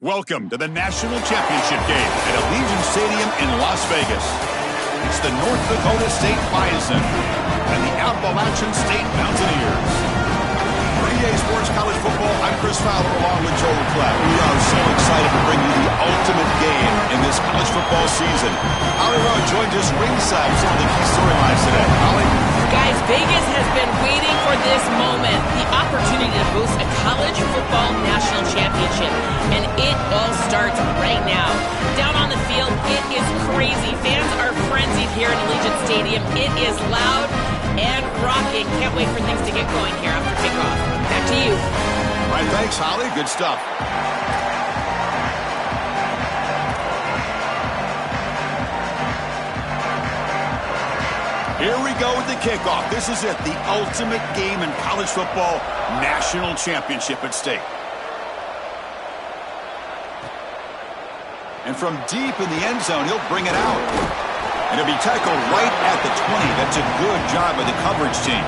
Welcome to the National Championship game at Allegiant Stadium in Las Vegas. It's the North Dakota State Bison and the Appalachian State Mountaineers. For EA Sports College Football, I'm Chris Fowler along with Joel Clapp. We are so excited to bring you the ultimate game in this college football season. Holly Rowe joins us ringside with some of the key storylines today. Holly? Guys, Vegas has been waiting for this moment, the opportunity to host a college football national championship, and it all starts right now. Down on the field, it is crazy. Fans are frenzied here at Allegiant Stadium. It is loud and rocking. Can't wait for things to get going here after kickoff. Back to you. All right, thanks, Holly. Good stuff. Here we go with the kickoff. This is it, the ultimate game in college football, national championship at stake. And from deep in the end zone, he'll bring it out. And it'll be tackled right at the 20. That's a good job by the coverage team.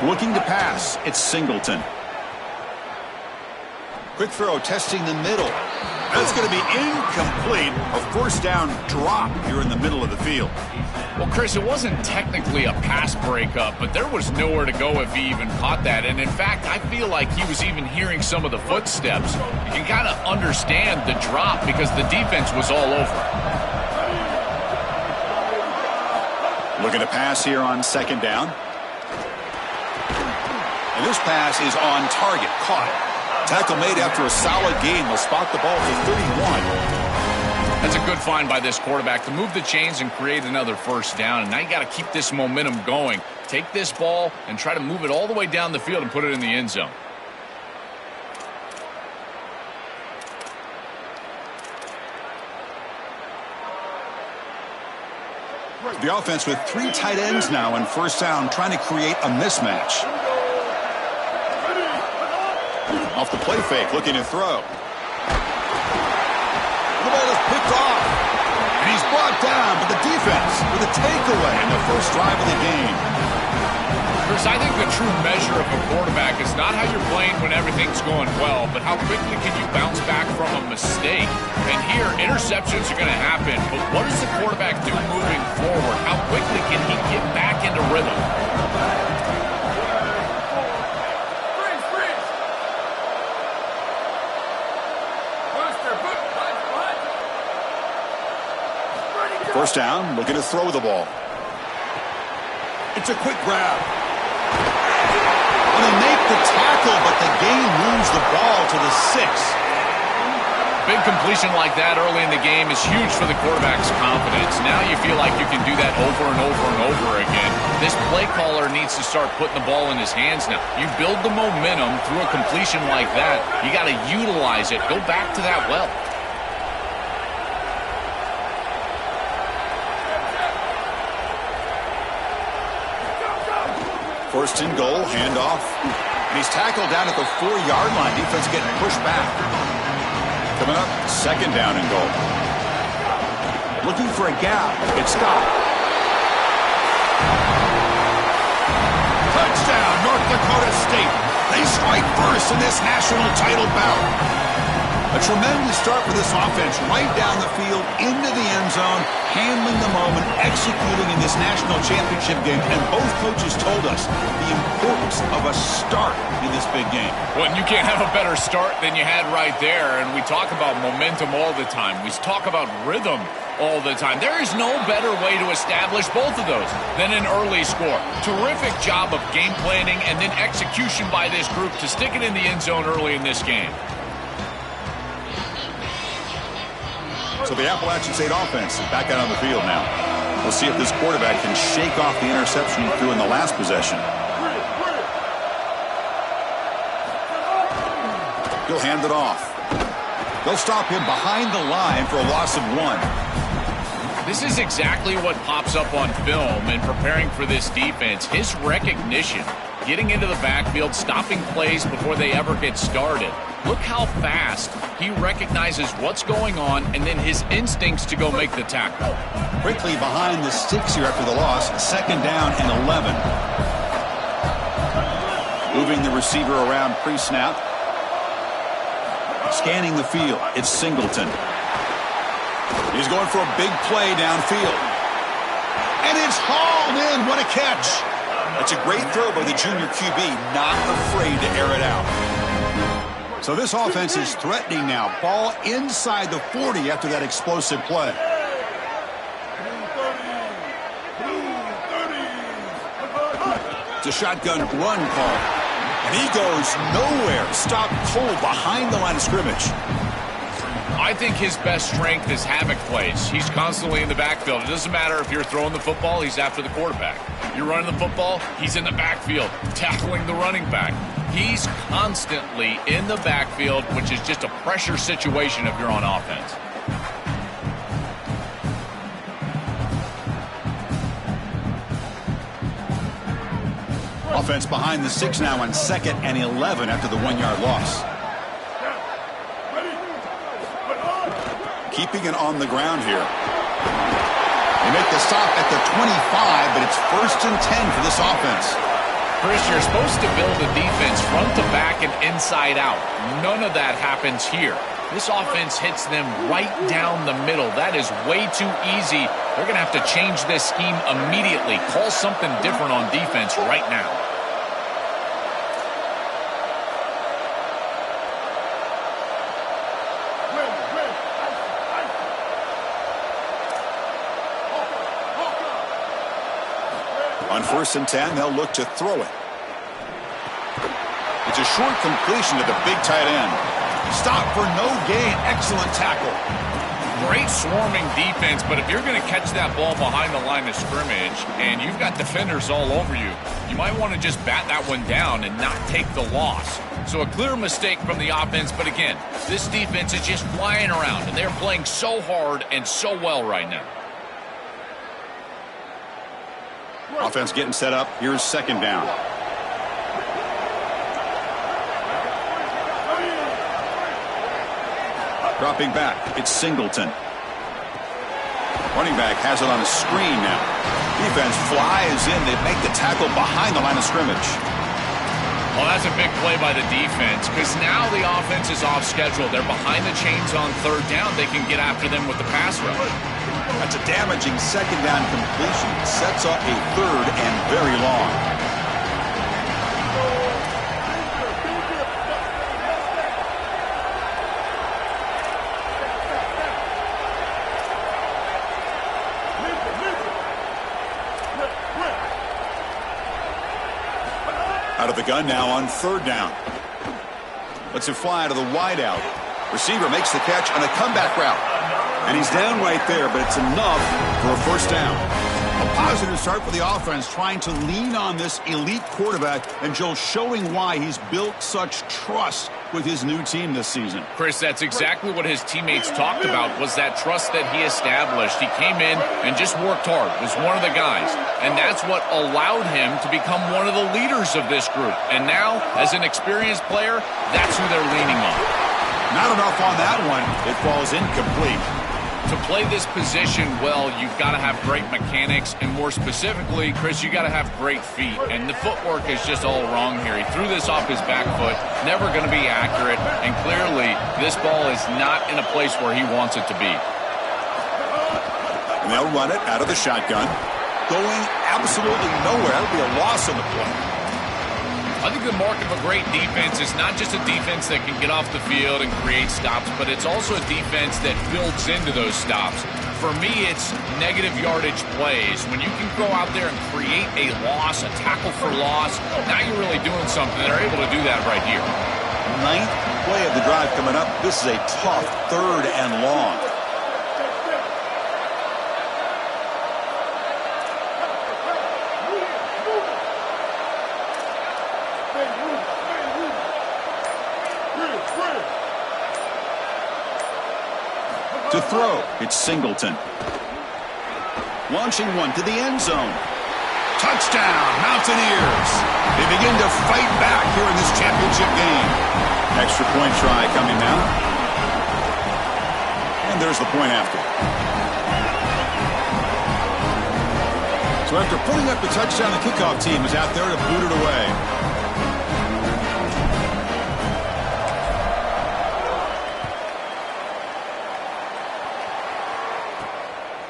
Looking to pass, it's Singleton. Quick throw, testing the middle. That's going to be incomplete. A first down drop here in the middle of the field. Well, Chris, it wasn't technically a pass breakup, but there was nowhere to go if he even caught that. And in fact, I feel like he was even hearing some of the footsteps. You can kind of understand the drop because the defense was all over. Looking to pass here on second down. And this pass is on target, caught. Tackle made after a solid gain. Will spot the ball for 31. That's a good find by this quarterback to move the chains and create another first down. And now you got to keep this momentum going. Take this ball and try to move it all the way down the field and put it in the end zone. The offense with three tight ends now in first down, trying to create a mismatch. Off the play fake, looking to throw. The ball is picked off. And he's brought down, but the defense with a takeaway in the first drive of the game. Chris, I think the true measure of a quarterback is not how you're playing when everything's going well, but how quickly can you bounce back from a mistake. And here, interceptions are going to happen, but what does the quarterback do moving forward? How quickly can he get back into rhythm? First down, looking to throw the ball. It's a quick grab. And they make the tackle, but the gain moves the ball to the 6. Big completion like that early in the game is huge for the quarterback's confidence. Now you feel like you can do that over and over and over again. This play caller needs to start putting the ball in his hands now. You build the momentum through a completion like that. You got to utilize it. Go back to that well. First and goal, handoff. And he's tackled down at the 4-yard line. Defense getting pushed back. Coming up, second down and goal. Looking for a gap. It's Scott. Touchdown, North Dakota State. They strike first in this national title bout. A tremendous start for this offense, right down the field, into the end zone, handling the moment, executing in this national championship game. And both coaches told us the importance of a start in this big game. Well, you can't have a better start than you had right there. And we talk about momentum all the time. We talk about rhythm all the time. There is no better way to establish both of those than an early score. Terrific job of game planning and then execution by this group to stick it in the end zone early in this game. So the Appalachian State offense is back out on the field now. We'll see if this quarterback can shake off the interception he threw in the last possession. He'll hand it off. They'll stop him behind the line for a loss of 1. This is exactly what pops up on film in preparing for this defense. His recognition getting into the backfield, stopping plays before they ever get started. Look how fast he recognizes what's going on and then his instincts to go make the tackle. Quickly behind the sticks here after the loss. 2nd down and 11. Moving the receiver around pre-snap. Scanning the field. It's Singleton. He's going for a big play downfield. And it's hauled in. What a catch. That's a great throw by the junior QB. Not afraid to air it out. So this offense is threatening now. Ball inside the 40 after that explosive play. It's a shotgun run call. And he goes nowhere. Stopped cold behind the line of scrimmage. I think his best strength is havoc plays. He's constantly in the backfield. It doesn't matter if you're throwing the football, he's after the quarterback. You're running the football, he's in the backfield, tackling the running back. He's constantly in the backfield, which is just a pressure situation if you're on offense. Offense behind the 6 now on 2nd and 11 after the 1-yard loss. Keeping it on the ground here. They make the stop at the 25, but it's 1st and 10 for this offense. Chris, you're supposed to build a defense front to back and inside out. None of that happens here. This offense hits them right down the middle. That is way too easy. They're going to have to change this scheme immediately. Call something different on defense right now. On 1st and 10, they'll look to throw it. It's a short completion to the big tight end. Stop for no gain. Excellent tackle. Great swarming defense, but if you're going to catch that ball behind the line of scrimmage and you've got defenders all over you, you might want to just bat that one down and not take the loss. So a clear mistake from the offense, but again, this defense is just flying around, and they're playing so hard and so well right now. Offense getting set up. Here's 2nd down. Dropping back. It's Singleton. Running back has it on a screen now. Defense flies in. They make the tackle behind the line of scrimmage. Well, that's a big play by the defense because now the offense is off schedule. They're behind the chains on 3rd down. They can get after them with the pass rush. That's a damaging 2nd down completion. Sets up a 3rd and very long. Out of the gun now on 3rd down. Lets it fly to the wideout. Receiver makes the catch on a comeback route. And he's down right there, but it's enough for a 1st down. A positive start for the offense, trying to lean on this elite quarterback, and Joe showing why he's built such trust with his new team this season. Chris, that's exactly what his teammates talked about, was that trust that he established. He came in and just worked hard, was one of the guys, and that's what allowed him to become one of the leaders of this group. And now, as an experienced player, that's who they're leaning on. Not enough on that one. It falls incomplete. To play this position well, you've got to have great mechanics, and more specifically, Chris, you got to have great feet. And the footwork is just all wrong here. He threw this off his back foot, never going to be accurate, and clearly this ball is not in a place where he wants it to be. And they'll run it out of the shotgun. Going absolutely nowhere. That'll be a loss on the play. I think the mark of a great defense is not just a defense that can get off the field and create stops, but it's also a defense that builds into those stops. For me, it's negative yardage plays. When you can go out there and create a loss, a tackle for loss, now you're really doing something. They're able to do that right here. 9th play of the drive coming up. This is a tough 3rd and long. To throw, it's Singleton. Launching one to the end zone. Touchdown, Mountaineers. They begin to fight back here in this championship game. Extra point try coming now. And there's the point after. So after putting up the touchdown, the kickoff team is out there to boot it away.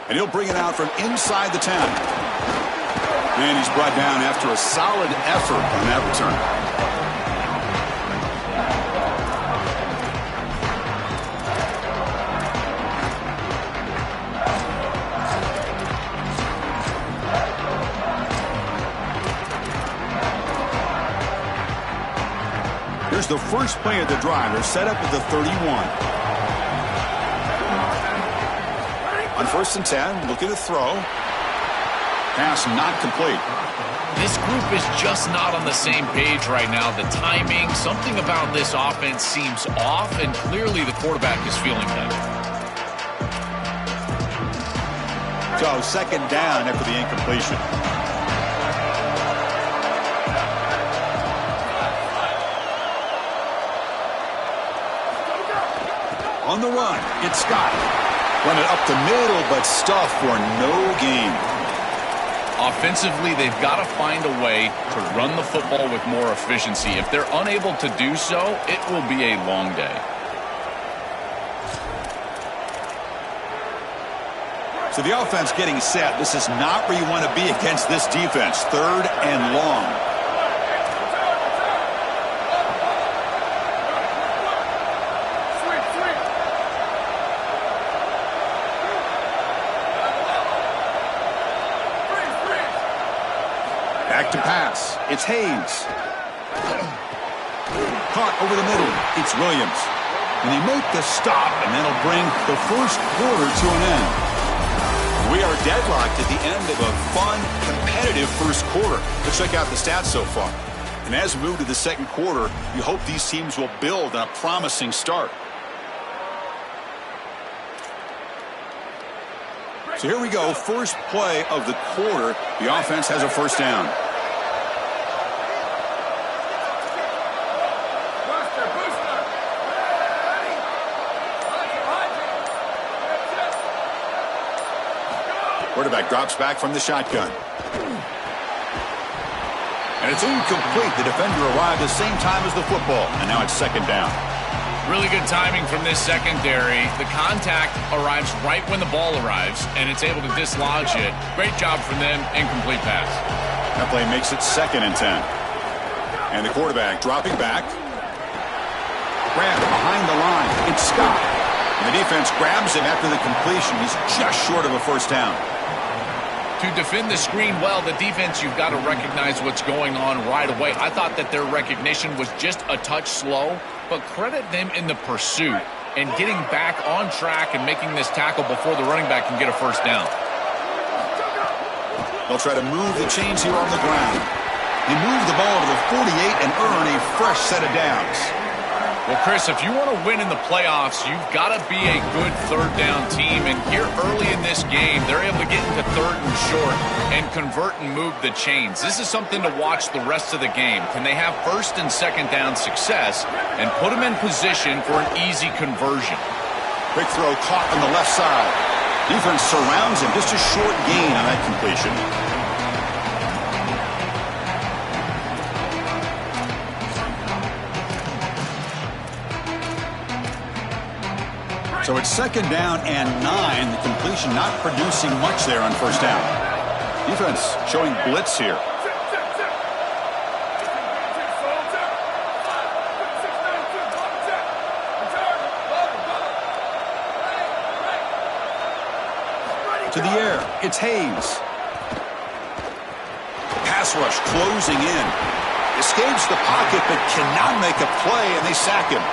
And he'll bring it out from inside the 10. And he's brought down after a solid effort on that return. Here's the first play of the drive. They're set up at the 31. On 1st and 10, looking to throw. Pass not complete. This group is just not on the same page right now. The timing, something about this offense seems off, and clearly the quarterback is feeling that. So 2nd down after the incompletion. On the run, it's Scott. Run it up the middle, but stuff for no gain. Offensively, they've got to find a way to run the football with more efficiency. If they're unable to do so, it will be a long day. So the offense getting set. This is not where you want to be against this defense. 3rd and long. Back to pass. It's Hayes. Caught over the middle. It's Williams. And they make the stop, and that'll bring the first quarter to an end. We are deadlocked at the end of a fun, competitive first quarter. Let's check out the stats so far. And as we move to the 2nd quarter, you hope these teams will build on a promising start. So here we go. First play of the quarter. The offense has a 1st down. Quarterback drops back from the shotgun. And it's incomplete. The defender arrived at the same time as the football. And now it's 2nd down. Really good timing from this secondary. The contact arrives right when the ball arrives, and it's able to dislodge it. Great job from them. Incomplete pass. That play makes it 2nd and 10. And the quarterback dropping back. Grab behind the line. It's Scott. And the defense grabs him after the completion. He's just short of a 1st down. To defend the screen well, the defense, you've got to recognize what's going on right away. I thought that their recognition was just a touch slow, but credit them in the pursuit and getting back on track and making this tackle before the running back can get a 1st down. They'll try to move the chains here on the ground. They move the ball to the 48 and earn a fresh set of downs. Well, Chris, if you want to win in the playoffs, you've got to be a good 3rd down team. And here early in this game, they're able to get into 3rd and short and convert and move the chains. This is something to watch the rest of the game. Can they have 1st and 2nd down success and put them in position for an easy conversion? Quick throw caught on the left side. Defense surrounds him. Just a short gain on that completion. So it's 2nd down and 9. The completion not producing much there on 1st down. Defense showing blitz here. To the air. It's Hayes. Pass rush closing in. Escapes the pocket but cannot make a play, and they sack him.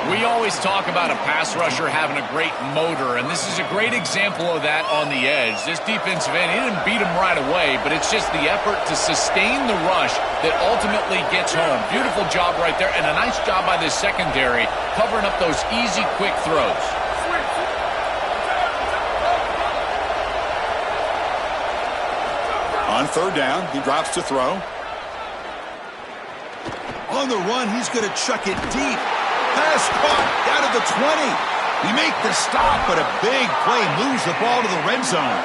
We always talk about a pass rusher having a great motor, and this is a great example of that on the edge. This defensive end, he didn't beat him right away, but it's just the effort to sustain the rush that ultimately gets home. Beautiful job right there, and a nice job by this secondary covering up those easy, quick throws. On third down, he drops to throw. On the run, he's going to chuck it deep. Pass caught down to the 20. He makes the stop, but a big play moves the ball to the red zone.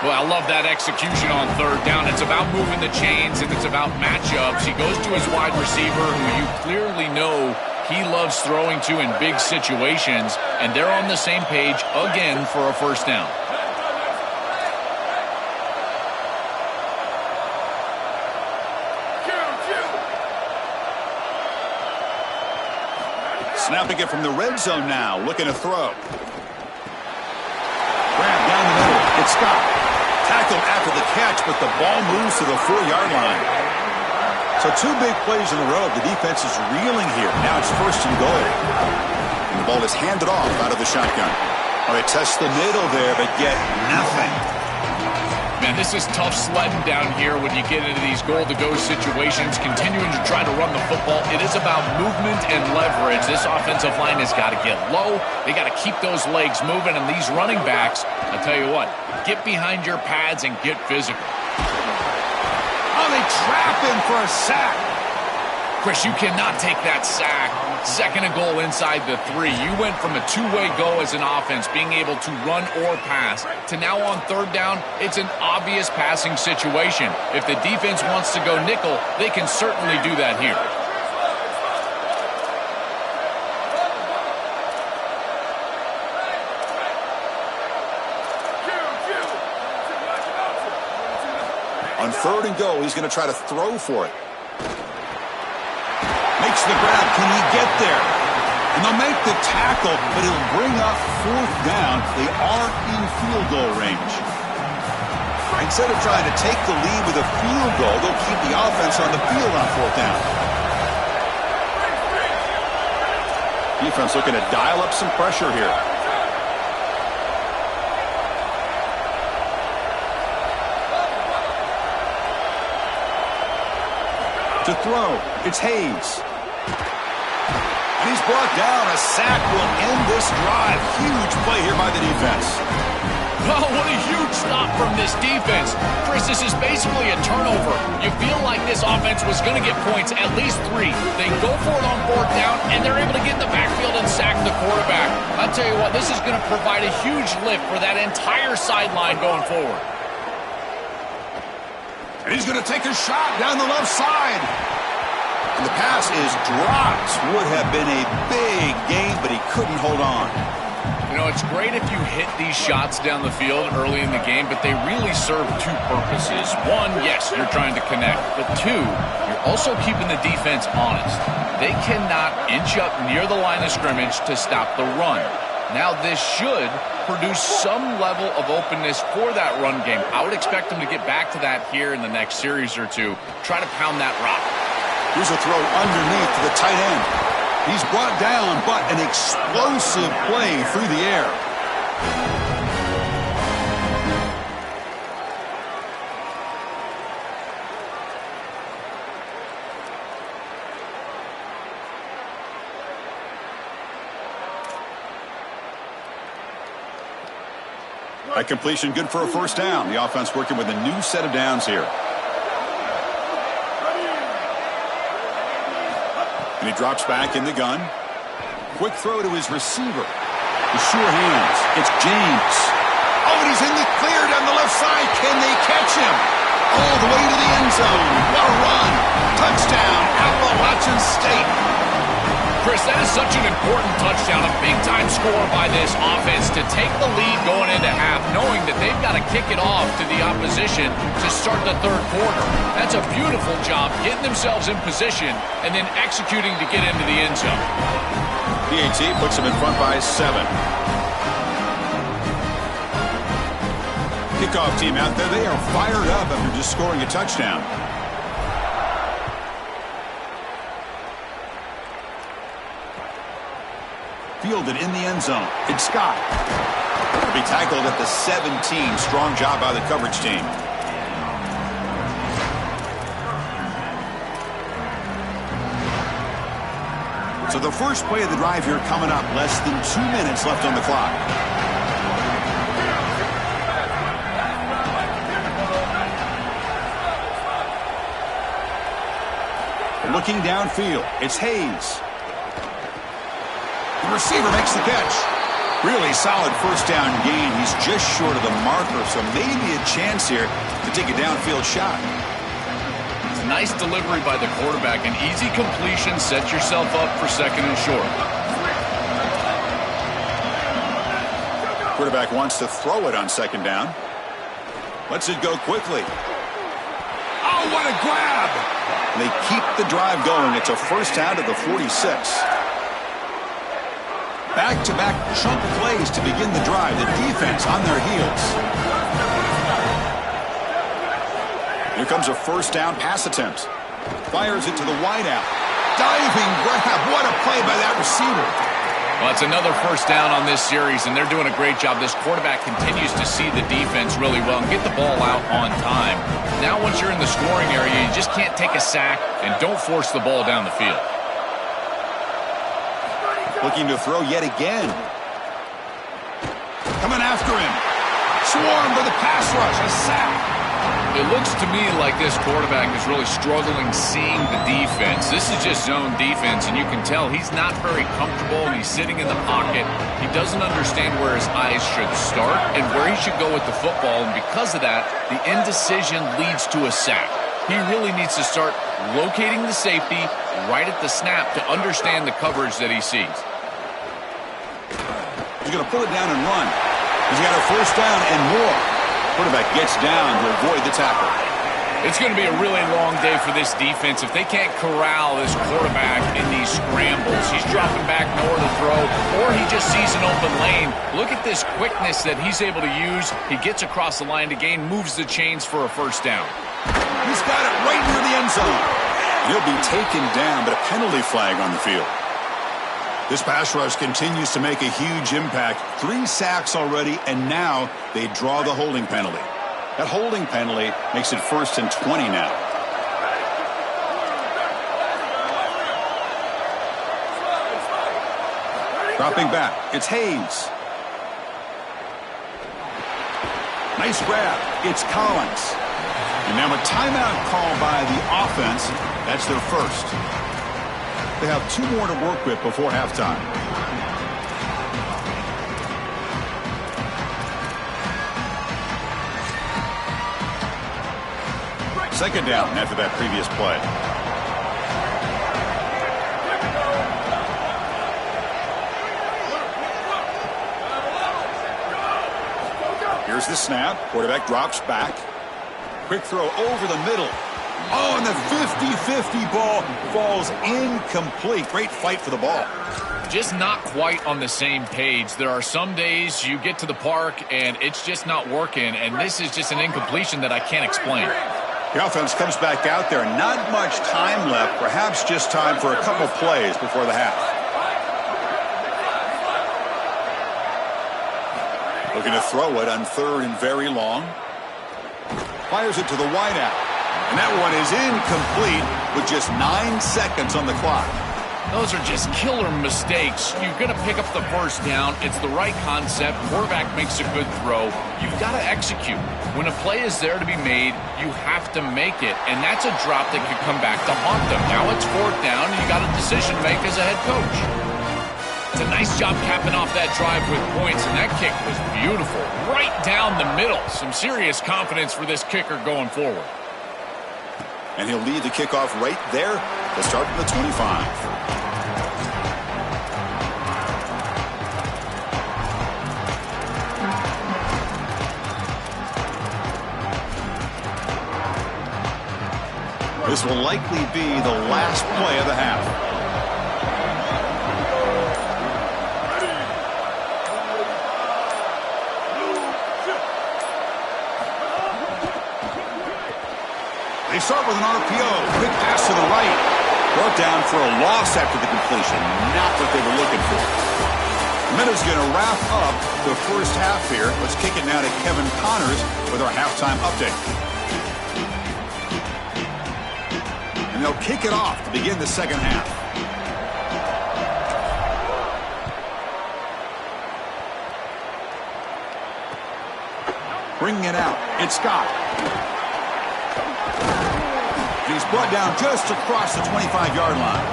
Well, I love that execution on third down. It's about moving the chains, and it's about matchups. He goes to his wide receiver, who you clearly know he loves throwing to in big situations, and they're on the same page again for a first down. Snapping it from the red zone now, looking to throw. Grab down the middle. It's Scott. Tackled after the catch, but the ball moves to the 4-yard line. So 2 big plays in a row. The defense is reeling here. Now it's first and goal. And the ball is handed off out of the shotgun. Well, they test the middle there, but get nothing. Man, this is tough sledding down here when you get into these goal-to-go situations, continuing to try to run the football. It is about movement and leverage. This offensive line has got to get low. They got to keep those legs moving, and these running backs, I'll tell you what, get behind your pads and get physical. Oh, they trap him for a sack. Chris, you cannot take that sack. Second and goal inside the 3. You went from a two-way go as an offense, being able to run or pass, to now on third down, it's an obvious passing situation. If the defense wants to go nickel, they can certainly do that here. On third and goal, he's going to try to throw for it. Makes the grab. Can he get there? And they'll make the tackle, but it'll bring up fourth down. They are in field goal range. Instead of trying to take the lead with a field goal, they'll keep the offense on the field on fourth down. Defense looking to dial up some pressure here. To throw, it's Hayes. And he's brought down. A sack will end this drive. Huge play here by the defense. Oh, what a huge stop from this defense. Chris, this is basically a turnover. You feel like this offense was going to get points, at least 3. They go for it on fourth down, and they're able to get in the backfield and sack the quarterback. I'll tell you what, this is going to provide a huge lift for that entire sideline going forward. And he's going to take a shot down the left side. And the pass is dropped. Would have been a big gain, but he couldn't hold on. You know, it's great if you hit these shots down the field early in the game, but they really serve 2 purposes. 1, yes, you're trying to connect. But 2, you're also keeping the defense honest. They cannot inch up near the line of scrimmage to stop the run. Now this should produce some level of openness for that run game. I would expect them to get back to that here in the next series or 2. Try to pound that rock. Here's a throw underneath to the tight end. He's brought down, but an explosive play through the air. That completion good for a first down. The offense working with a new set of downs here. And he drops back in the gun. Quick throw to his receiver. With sure hands. It's James. Oh, and he's in the clear down the left side. Can they catch him? All the way to the end zone. What a run. Touchdown, Appalachian State. Chris, that is such an important touchdown, a big-time score by this offense to take the lead going into half, knowing that they've got to kick it off to the opposition to start the third quarter. That's a beautiful job, getting themselves in position and then executing to get into the end zone. PAT puts them in front by 7. Kickoff team out there, they are fired up after just scoring a touchdown. Fielded in the end zone. It's Scott. He'll be tackled at the 17. Strong job by the coverage team. So the first play of the drive here coming up. Less than 2 minutes left on the clock. Looking downfield, it's Hayes. The receiver makes the catch. Really solid first down gain. He's just short of the marker, so maybe a chance here to take a downfield shot. It's a nice delivery by the quarterback. An easy completion. Set yourself up for second and short. Quarterback wants to throw it on second down. Lets it go quickly. Oh, what a grab! They keep the drive going. It's a first down to the 46. Back-to-back chunk plays to begin the drive. The defense on their heels. Here comes a first down pass attempt. Fires it to the wideout. Diving grab. What a play by that receiver. Well, it's another first down on this series, and they're doing a great job. This quarterback continues to see the defense really well and get the ball out on time. Now, once you're in the scoring area, you just can't take a sack and don't force the ball down the field. Looking to throw yet again. Coming after him. Swarmed by the pass rush. A sack. It looks to me like this quarterback is really struggling seeing the defense. This is just zone defense, and you can tell he's not very comfortable, and he's sitting in the pocket. He doesn't understand where his eyes should start and where he should go with the football, and because of that, the indecision leads to a sack. He really needs to start locating the safety right at the snap to understand the coverage that he sees. He's going to pull it down and run. He's got a first down and more. Quarterback gets down to avoid the tackle. It's going to be a really long day for this defense if they can't corral this quarterback in these scrambles. He's dropping back nowhere to throw, or he just sees an open lane. Look at this quickness that he's able to use. He gets across the line to gain, moves the chains for a first down. He's got it right near the end zone. He'll be taken down, but a penalty flag on the field. This pass rush continues to make a huge impact. 3 sacks already, and now they draw the holding penalty. That holding penalty makes it 1st and 20 now. Dropping back, it's Hayes. Nice grab, it's Collins. And now a timeout call by the offense. That's their first. They have 2 more to work with before halftime. Second down after that previous play. Here's the snap. Quarterback drops back. Quick throw over the middle. Oh, and the 50-50 ball falls incomplete. Great fight for the ball. Just not quite on the same page. There are some days you get to the park and it's just not working, and this is just an incompletion that I can't explain. The offense comes back out there. Not much time left. Perhaps just time for a couple plays before the half. Looking to throw it on 3rd and very long. Fires it to the wideout. And that one is incomplete with just 9 seconds on the clock. Those are just killer mistakes. You're going to pick up the first down. It's the right concept. Quarterback makes a good throw. You've got to execute. When a play is there to be made, you have to make it. And that's a drop that could come back to haunt them. Now it's 4th down, and you got a decision to make as a head coach. It's a nice job capping off that drive with points, and that kick was beautiful. Right down the middle. Some serious confidence for this kicker going forward. And he'll lead the kickoff right there to start from the 25. This will likely be the last play of the half. They start with an RPO. Quick pass to the right. Brought down for a loss after the completion. Not what they were looking for. The Meadows going to wrap up the first half here. Let's kick it now to Kevin Connors with our halftime update. And they'll kick it off to begin the second half. Bringing it out. It's Scott. He's brought down just across the 25-yard line.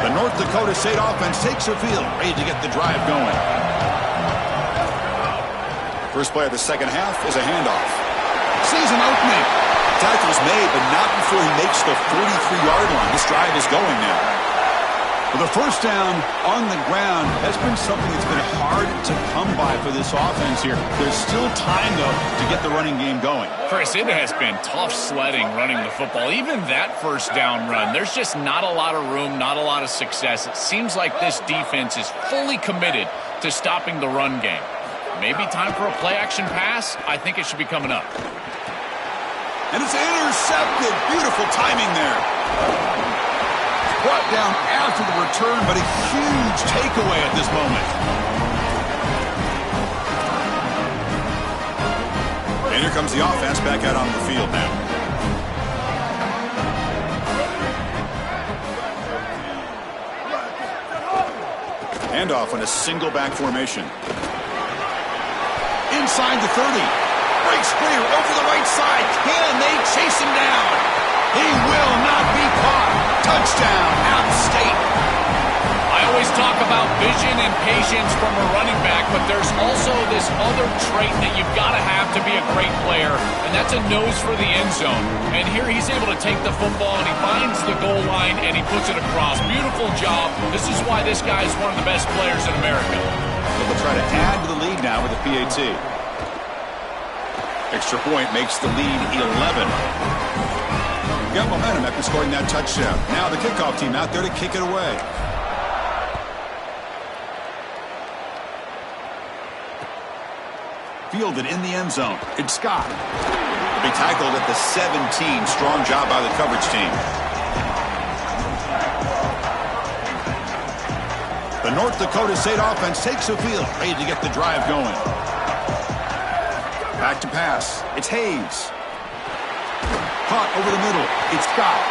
The North Dakota State offense takes the field, ready to get the drive going. First play of the second half is a handoff. Sees an opening. Tackle's made, but not before he makes the 43-yard line. This drive is going now. Well, the first down on the ground has been something that's been hard to come by for this offense here. There's still time, though, to get the running game going. Chris, it has been tough sledding running the football. Even that first down run, there's just not a lot of room, not a lot of success. It seems like this defense is fully committed to stopping the run game. Maybe time for a play-action pass? I think it should be coming up. And it's intercepted. Beautiful timing there. Brought down after the return, but a huge takeaway at this moment. And here comes the offense back out on the field now. Handoff on a single back formation. Inside the 30. Breaks clear over the right side. Can they chase him down? He will not be caught. Touchdown, App State. I always talk about vision and patience from a running back, but there's also this other trait that you've got to have to be a great player, and that's a nose for the end zone. And here he's able to take the football, and he finds the goal line, and he puts it across. Beautiful job. This is why this guy is one of the best players in America. They'll try to add to the lead now with a PAT. Extra point makes the lead 11. Got momentum after scoring that touchdown. Now the kickoff team out there to kick it away. Fielded in the end zone. It's Scott. He'll be tackled at the 17. Strong job by the coverage team. The North Dakota State offense takes the field, ready to get the drive going. Back to pass. It's Hayes. Caught over the middle. It's Scott.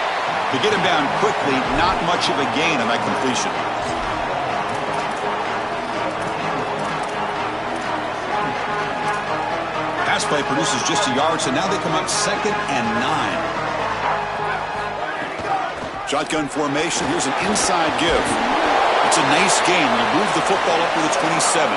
To get him down quickly, not much of a gain on that completion. Pass play produces just a yard, so now they come up 2nd and 9. Shotgun formation. Here's an inside give. It's a nice game. They'll move the football up to the 27.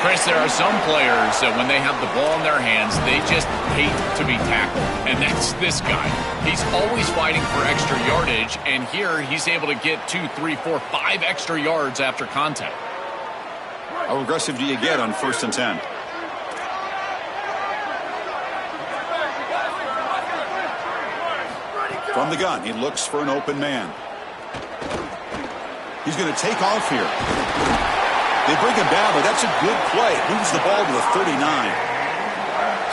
Chris, there are some players that when they have the ball in their hands, they just hate to be tackled. And that's this guy. He's always fighting for extra yardage, and here he's able to get 2, 3, 4, 5 extra yards after contact. How aggressive do you get on 1st and 10? From the gun, he looks for an open man. He's going to take off here. They bring him down, but that's a good play. Moves the ball to the 39.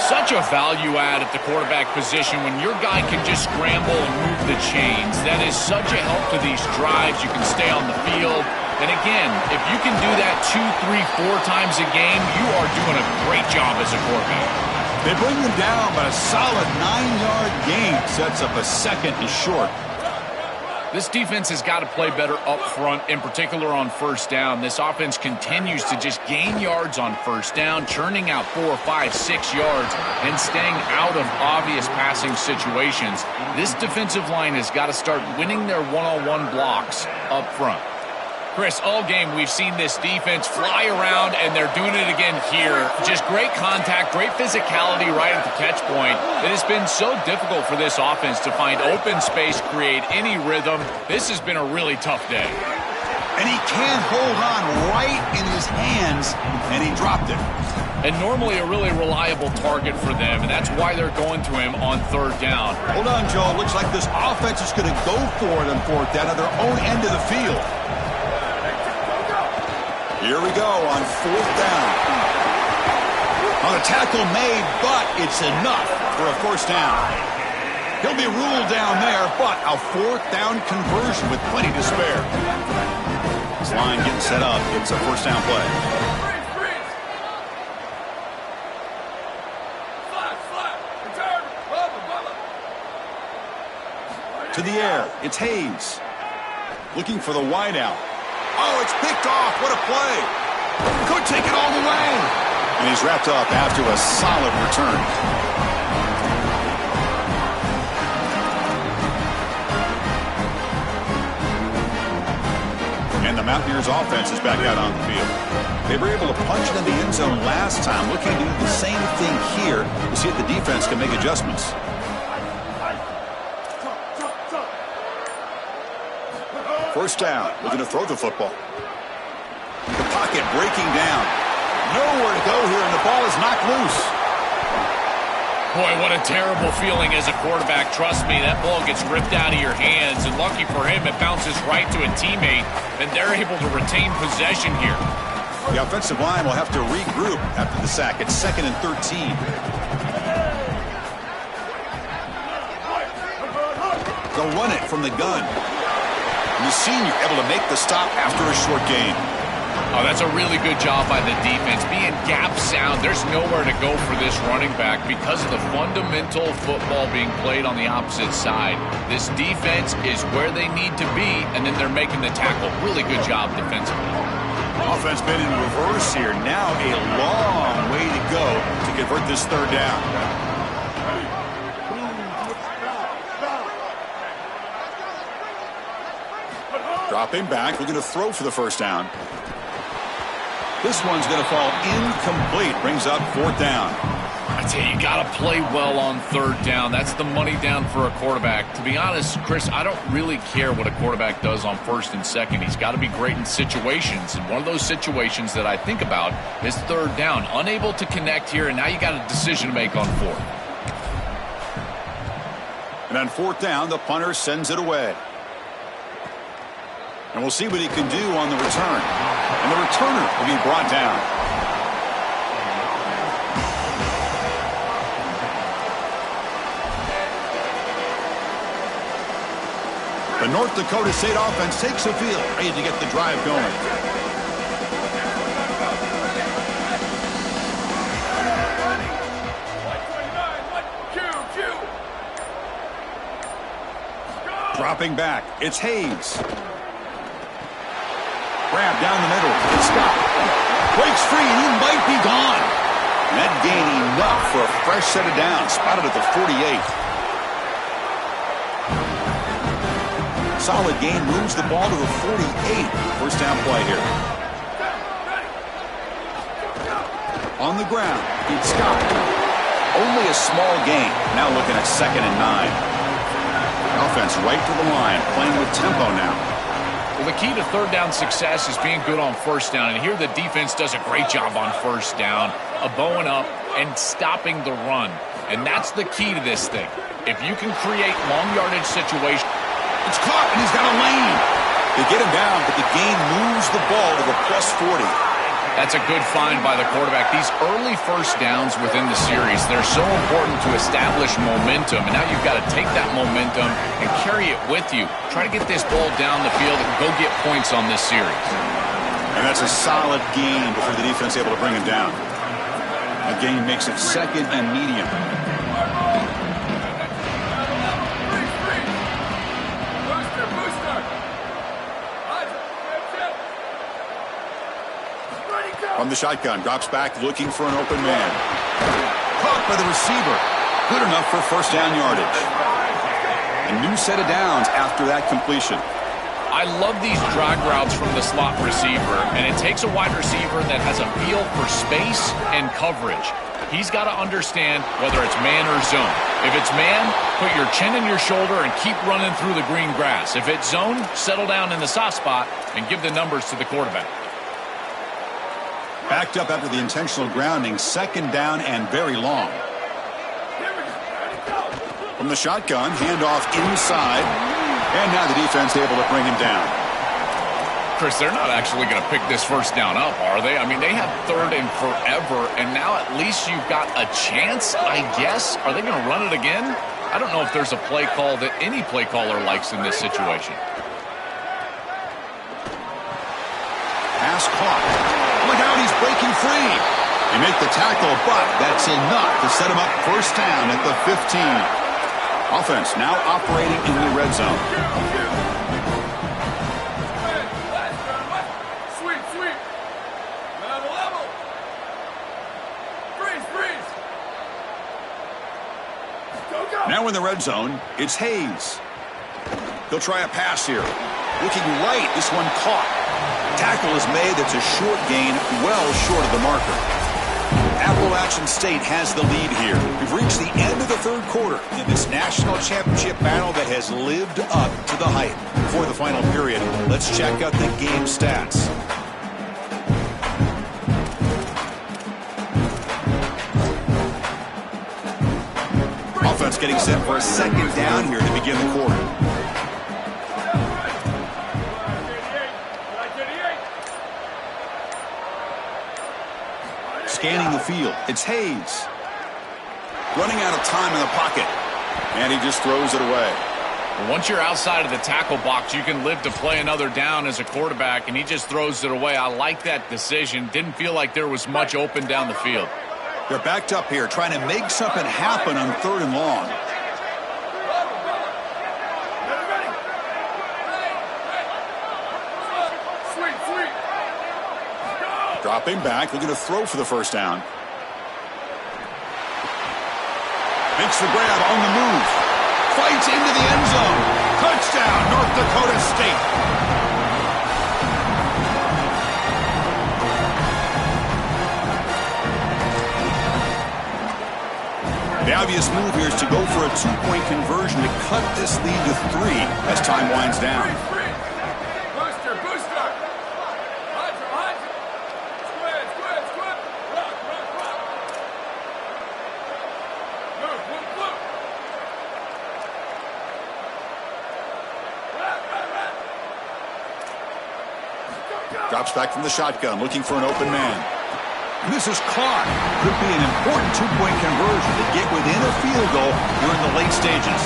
Such a value add at the quarterback position when your guy can just scramble and move the chains. That is such a help to these drives. You can stay on the field. And again, if you can do that 2, 3, 4 times a game, you are doing a great job as a quarterback. They bring him down, but a solid 9-yard gain sets up a 2nd and short. This defense has got to play better up front, in particular on 1st down. This offense continues to just gain yards on 1st down, churning out 4, 5, 6 yards, and staying out of obvious passing situations. This defensive line has got to start winning their one-on-one blocks up front. Chris, all game we've seen this defense fly around, and they're doing it again here. Just great contact, great physicality right at the catch point. It has been so difficult for this offense to find open space, create any rhythm. This has been a really tough day. And he can't hold on right in his hands, and he dropped it. And normally a really reliable target for them, and that's why they're going to him on 3rd down. Hold on, Joe. Looks like this offense is going to go for it on 4th down at their own end of the field. Here we go on 4th down. On a tackle made, but it's enough for a 1st down. He'll be ruled down there, but a 4th down conversion with plenty to spare. This line getting set up. It's a 1st down play. To the air. It's Hayes. Looking for the wideout. Oh, it's picked off. What a play. Could He'll take it all the way. And he's wrapped up after a solid return. And the Mountaineers offense is back out on the field. They were able to punch it in the end zone last time. Looking to do the same thing here to see if the defense can make adjustments. First down. Looking to throw the football. The pocket breaking down. Nowhere to go here, and the ball is knocked loose. Boy, what a terrible feeling as a quarterback. Trust me, that ball gets ripped out of your hands, and lucky for him, it bounces right to a teammate, and they're able to retain possession here. The offensive line will have to regroup after the sack. It's 2nd and 13. They'll run it from the gun. And the senior able to make the stop after a short gain. Oh, that's a really good job by the defense. Being gap sound, there's nowhere to go for this running back because of the fundamental football being played on the opposite side. This defense is where they need to be, and then they're making the tackle. Really good job defensively. Offense been in reverse here. Now a long way to go to convert this third down. Dropping back, looking to throw for the first down. This one's going to fall incomplete. Brings up 4th down. I tell you, you got to play well on 3rd down. That's the money down for a quarterback. To be honest, Chris, I don't really care what a quarterback does on 1st and 2nd. He's got to be great in situations. And one of those situations that I think about is 3rd down. Unable to connect here, and now you got a decision to make on 4th. And on 4th down, the punter sends it away. And we'll see what he can do on the return. And the returner will be brought down. The North Dakota State offense takes the field, ready to get the drive going. Dropping back, it's Hayes. Grab down the middle. It's Scott. Breaks free, and he might be gone. That gain enough for a fresh set of downs. Spotted at the 48. Solid gain moves the ball to the 48. First down play here. On the ground, it's Scott. Only a small gain. Now looking at 2nd and 9. Offense right to the line, playing with tempo now. Well, the key to 3rd down success is being good on 1st down. And here the defense does a great job on 1st down, bowing up and stopping the run. And that's the key to this thing. If you can create long yardage situations. It's caught, and he's got a lane. They get him down, but the gain moves the ball to the +40. That's a good find by the quarterback. These early 1st downs within the series, they're so important to establish momentum. And now you've got to take that momentum and carry it with you. Try to get this ball down the field and go get points on this series. And that's a solid gain before the defense able to bring him down. A gain makes it 2nd and medium. From the shotgun, drops back looking for an open man. Caught by the receiver. Good enough for 1st down yardage. A new set of downs after that completion. I love these drag routes from the slot receiver, and it takes a wide receiver that has a feel for space and coverage. He's got to understand whether it's man or zone. If it's man, put your chin in your shoulder and keep running through the green grass. If it's zone, settle down in the soft spot and give the numbers to the quarterback. Backed up after the intentional grounding, 2nd down and very long. From the shotgun, handoff inside, and now the defense able to bring him down. Chris, they're not actually going to pick this 1st down up, are they? I mean, they have 3rd and forever, and now at least you've got a chance, I guess. Are they going to run it again? I don't know if there's a play call that any play caller likes in this situation. Pass clock. Look out, he's breaking free. They make the tackle, but that's enough to set him up 1st down at the 15. Offense now operating in the red zone. Now in the red zone, it's Hayes. He'll try a pass here. Looking right, this one caught. Tackle is made. That's a short gain, well short of the marker. Appalachian State has the lead here. We've reached the end of the third quarter in this national championship battle that has lived up to the hype. Before the final period, let's check out the game stats. Offense getting set for a second down here to begin the quarter. Scanning the field, it's Hayes. Running out of time in the pocket, and he just throws it away. Well, once you're outside of the tackle box, you can live to play another down as a quarterback, and he just throws it away. I like that decision. Didn't feel like there was much open down the field. They're backed up here, trying to make something happen on 3rd and long. Dropping back, looking to throw for the first down. Makes the grab on the move. Fights into the end zone. Touchdown, North Dakota State. The obvious move here is to go for a 2-point conversion to cut this lead to 3 as time winds down. Drops back from the shotgun, looking for an open man. And this is caught. Could be an important 2-point conversion to get within a field goal during the late stages.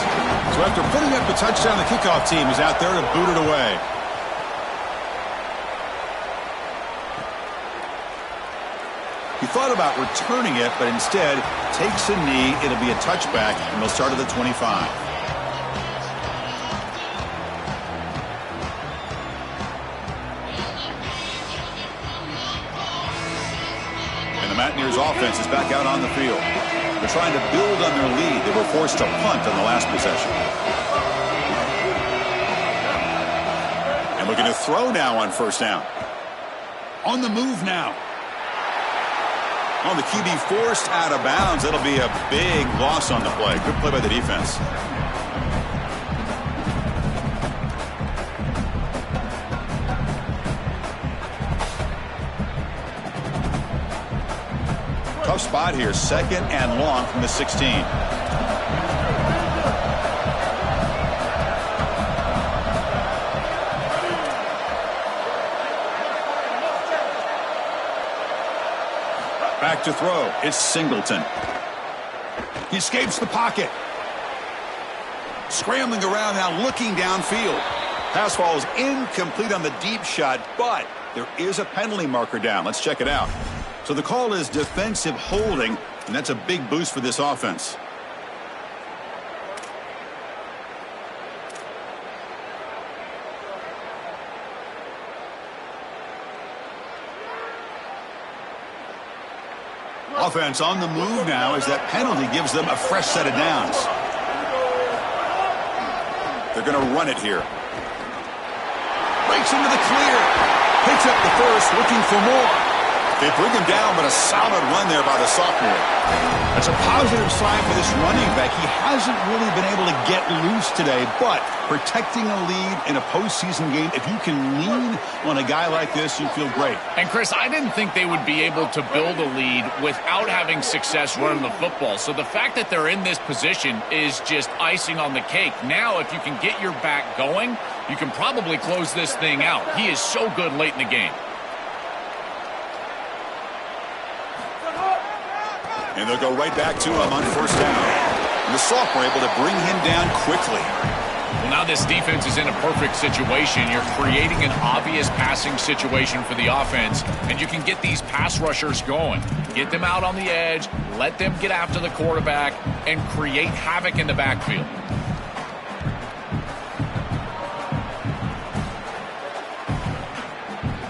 So after putting up the touchdown, the kickoff team is out there to boot it away. He thought about returning it, but instead takes a knee. It'll be a touchback, and they'll start at the 25. Mountaineers offense is back out on the field. They're trying to build on their lead. They were forced to punt on the last possession. And looking to throw now on 1st down. On the move now. On the QB forced out of bounds. That'll be a big loss on the play. Good play by the defense. Tough spot here, 2nd and long from the 16. Back to throw. It's Singleton. He escapes the pocket. Scrambling around now, looking downfield. Pass falls incomplete on the deep shot, but there is a penalty marker down. Let's check it out. So the call is defensive holding, and that's a big boost for this offense. Offense on the move now as that penalty gives them a fresh set of downs. They're going to run it here. Breaks into the clear. Picks up the first, looking for more. They bring him down, but a solid run there by the sophomore. That's a positive sign for this running back. He hasn't really been able to get loose today, but protecting a lead in a postseason game, if you can lean on a guy like this, you feel great. And, Chris, I didn't think they would be able to build a lead without having success running the football. So the fact that they're in this position is just icing on the cake. Now, if you can get your back going, you can probably close this thing out. He is so good late in the game. And they'll go right back to him on 1st down. And the sophomore able to bring him down quickly. Well, now this defense is in a perfect situation. You're creating an obvious passing situation for the offense, and you can get these pass rushers going. Get them out on the edge, let them get after the quarterback, and create havoc in the backfield.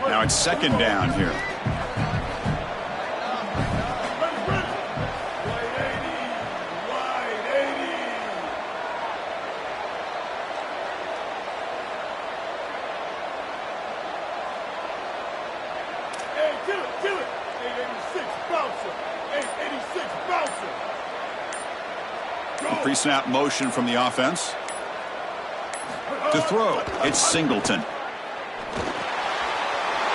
Now it's 2nd down here. Kill it. 886 bouncer. 886 bouncer. Pre-snap motion from the offense. To throw, it's Singleton.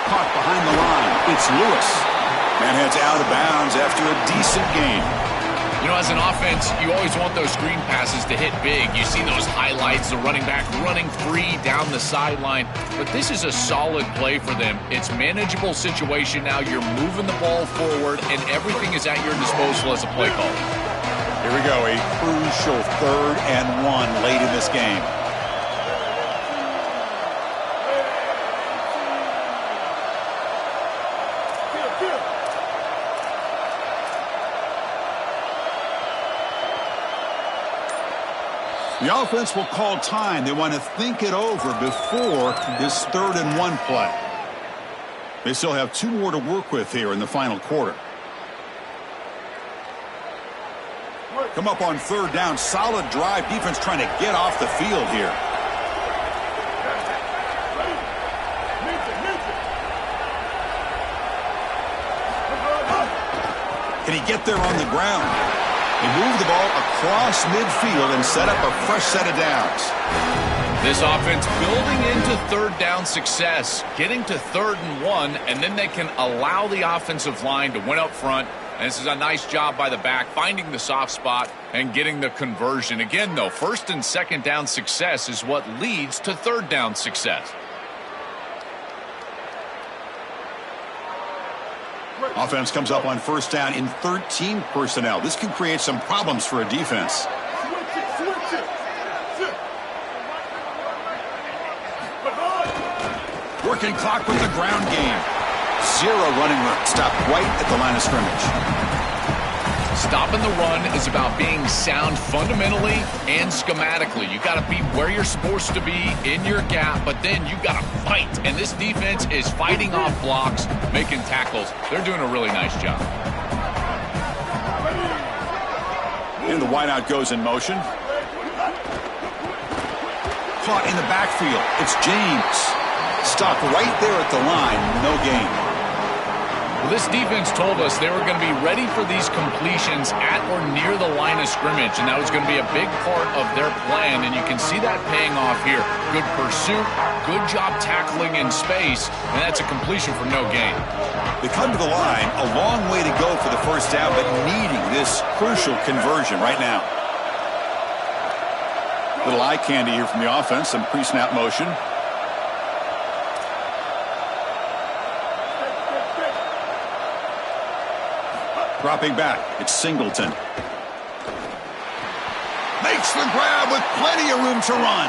Caught behind the line, it's Lewis. Man heads out of bounds after a decent game. You know, as an offense, you always want those screen passes to hit big. You see those highlights, the running back running free down the sideline. But this is a solid play for them. It's manageable situation now. You're moving the ball forward, and everything is at your disposal as a play caller. Here we go, a crucial 3rd and 1 late in this game. The offense will call time. They want to think it over before this 3rd and 1 play. They still have 2 more to work with here in the final quarter. Come up on 3rd down. Solid drive. Defense trying to get off the field here. Can he get there on the ground? They move the ball across midfield and set up a fresh set of downs. This offense building into 3rd down success, getting to 3rd and 1, and then they can allow the offensive line to win up front. And this is a nice job by the back, finding the soft spot and getting the conversion. Again, though, 1st and 2nd down success is what leads to 3rd down success. Offense comes up on 1st down in 13 personnel. This can create some problems for a defense. Working clock with the ground game. 0 running room. Stop right at the line of scrimmage. Stopping the run is about being sound fundamentally and schematically. You got to be where you're supposed to be in your gap, but then you got to fight. And this defense is fighting off blocks, making tackles. They're doing a really nice job. And the wideout goes in motion. Caught in the backfield. It's James. Stopped right there at the line. No gain. Well, this defense told us they were going to be ready for these completions at or near the line of scrimmage, and that was going to be a big part of their plan, and you can see that paying off here. Good pursuit, good job tackling in space, and that's a completion for no gain. They come to the line, a long way to go for the 1st down, but needing this crucial conversion right now. Little eye candy here from the offense, some pre-snap motion. Dropping back, it's Singleton. Makes the grab with plenty of room to run.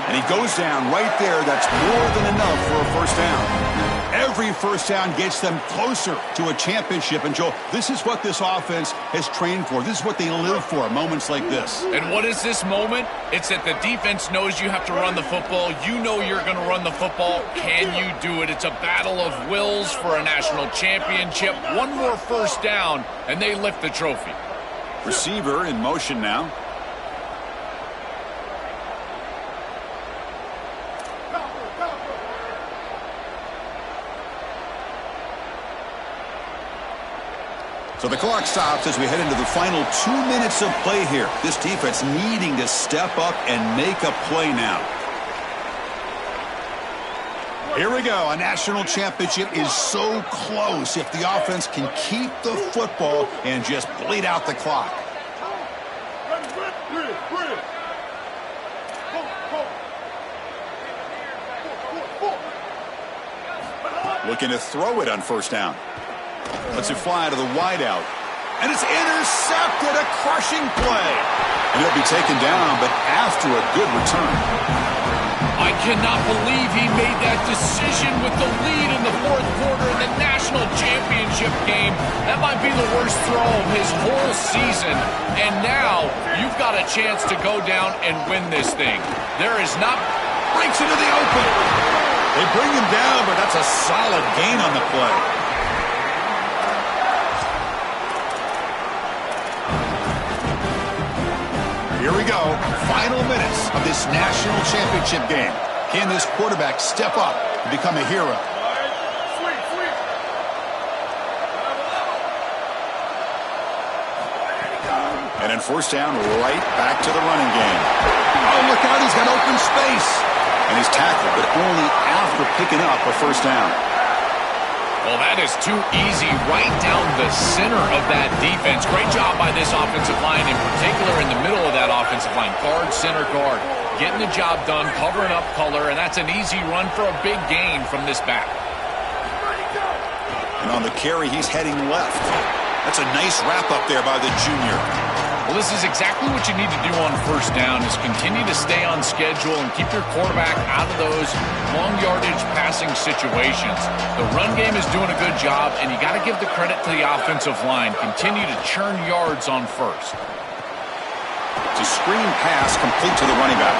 And he goes down right there. That's more than enough for a 1st down. Every 1st down gets them closer to a championship. And, Joe, this is what this offense has trained for. This is what they live for, moments like this. And what is this moment? It's that the defense knows you have to run the football. You know you're going to run the football. Can you do it? It's a battle of wills for a national championship. One more 1st down, and they lift the trophy. Receiver in motion now. So the clock stops as we head into the final 2 minutes of play here. This defense needing to step up and make a play now. Here we go. A national championship is so close if the offense can keep the football and just bleed out the clock. Looking to throw it on 1st down. Lets it fly to the wideout. And it's intercepted, a crushing play. And he'll be taken down, but after a good return. I cannot believe he made that decision with the lead in the 4th quarter in the national championship game. That might be the worst throw of his whole season. And now you've got a chance to go down and win this thing. There is not... Breaks into the open. They bring him down, but that's a solid gain on the play. Here we go. Final minutes of this national championship game. Can this quarterback step up and become a hero? And first down, right back to the running game. Oh, look out, he's got open space. And he's tackled, but only after picking up a first down. Well, that is too easy right down the center of that defense. Great job by this offensive line, in particular in the middle of that offensive line. Guard, center guard, getting the job done, covering up color, and that's an easy run for a big gain from this back. And on the carry, he's heading left. That's a nice wrap up there by the junior. Well, this is exactly what you need to do on first down, is continue to stay on schedule and keep your quarterback out of those long yardage passing situations. The run game is doing a good job, and you got to give the credit to the offensive line. Continue to churn yards on first. It's a screen pass complete to the running back.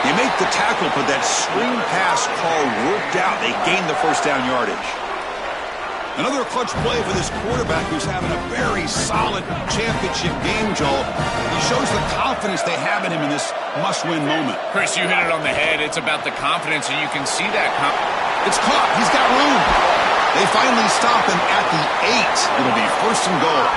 They make the tackle, but that screen pass call worked out. They gained the first down yardage. Another clutch play for this quarterback who's having a very solid championship game, Joel. He shows the confidence they have in him in this must-win moment. Chris, you hit it on the head. It's about the confidence, and you can see that. It's caught. He's got room. They finally stop him at the 8. It'll be first and goal.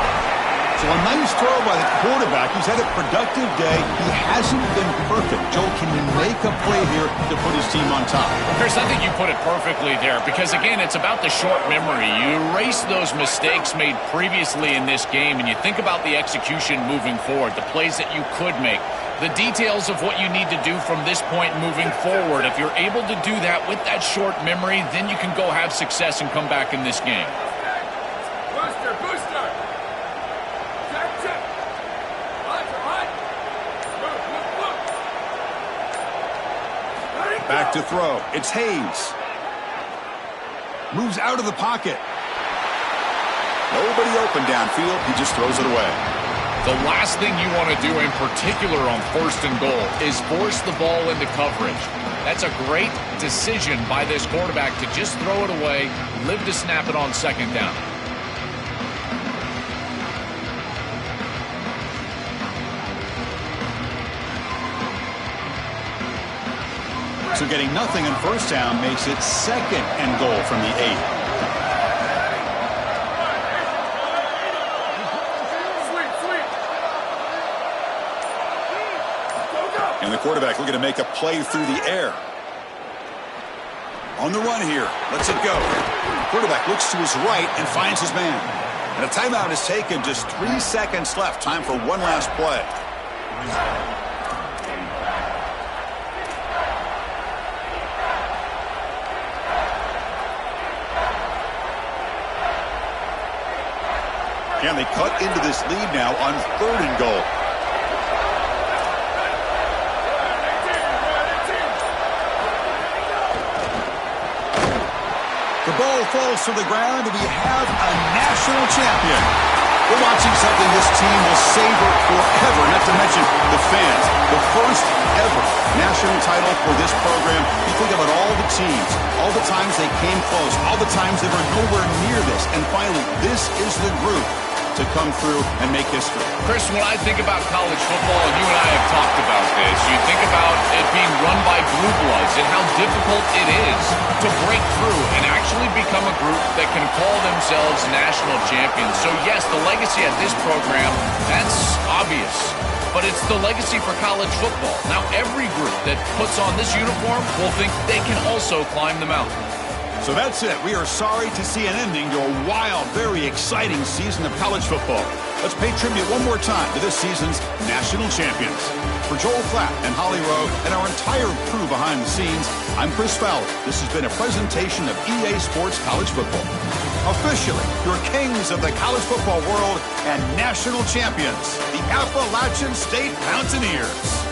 So a nice throw by the quarterback. He's had a productive day. He hasn't been perfect. Joel, can he make a play here to put his team on top? Chris, I think you put it perfectly there because, again, it's about the short memory. You erase those mistakes made previously in this game, and you think about the execution moving forward, the plays that you could make, the details of what you need to do from this point moving forward. If you're able to do that with that short memory, then you can go have success and come back in this game. Back to throw. It's Hayes. Moves out of the pocket. Nobody open downfield. He just throws it away. The last thing you want to do in particular on first and goal is force the ball into coverage. That's a great decision by this quarterback to just throw it away, live to snap it on second down. So getting nothing on first down makes it second and goal from the 8. And the quarterback looking to make a play through the air. On the run here. Lets it go. Quarterback looks to his right and finds his man. And a timeout is taken. Just 3 seconds left. Time for one last play. And they cut into this lead now on third and goal. The ball falls to the ground, and we have a national champion. We're watching something this team will savor forever, not to mention the fans. The first ever national title for this program. You think about all the teams, all the times they came close, all the times they were nowhere near this, and finally, this is the group to come through and make history. Chris, when I think about college football, and you and I have talked about this, you think about it being run by blue bloods and how difficult it is to break through and actually become a group that can call themselves national champions. So yes, the legacy at this program, that's obvious, but it's the legacy for college football. Now every group that puts on this uniform will think they can also climb the mountain. So that's it. We are sorry to see an ending to a wild, very exciting season of college football. Let's pay tribute one more time to this season's national champions. For Joel Klatt and Holly Rowe and our entire crew behind the scenes, I'm Chris Fowler. This has been a presentation of EA Sports College Football. Officially, your kings of the college football world and national champions, the Appalachian State Mountaineers.